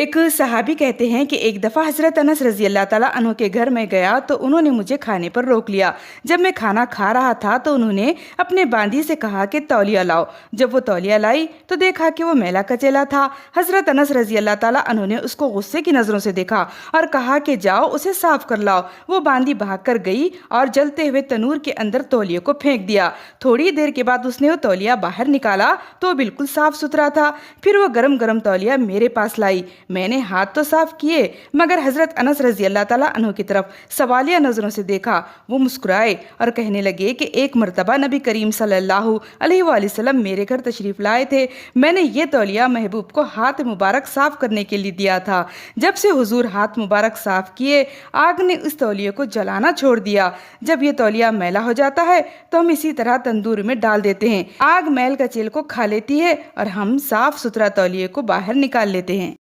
एक सहाबी कहते हैं कि एक दफ़ा हज़रत अनस रज़ी अल्लाह ताला अन्हु के घर में गया तो उन्होंने मुझे खाने पर रोक लिया। जब मैं खाना खा रहा था तो उन्होंने अपने बांदी से कहा कि तौलिया लाओ। जब वो तौलिया लाई तो देखा कि वो मैला कचेला था। हज़रत अनस रज़ी अल्लाह ताला अन्हु ने उसको गुस्से की नज़रों से देखा और कहा कि जाओ उसे साफ कर लाओ। वो बांदी भाग कर गई और जलते हुए तनूर के अंदर तौलिए को फेंक दिया। थोड़ी देर के बाद उसने वो तौलिया बाहर निकाला तो बिल्कुल साफ सुथरा था। फिर वो गरम गरम तौलिया मेरे पास लाई। मैंने हाथ तो साफ किए मगर हज़रत अनस रज़ी अल्लाह ताला अन्हु की तरफ सवालिया नज़रों से देखा। वो मुस्कुराए और कहने लगे कि एक मर्तबा नबी करीम सल्लल्लाहु अलैहि वसल्लम मेरे घर तशरीफ़ लाए थे। मैंने ये तौलिया महबूब को हाथ मुबारक साफ़ करने के लिए दिया था। जब से हुजूर हाथ मुबारक साफ़ किए आग ने उस तौलिए को जलाना छोड़ दिया। जब ये तौलिया मैला हो जाता है तो हम इसी तरह तंदूर में डाल देते हैं। आग मैल कचेल को खा लेती है और हम साफ़ सुथरा तौलिए को बाहर निकाल लेते हैं।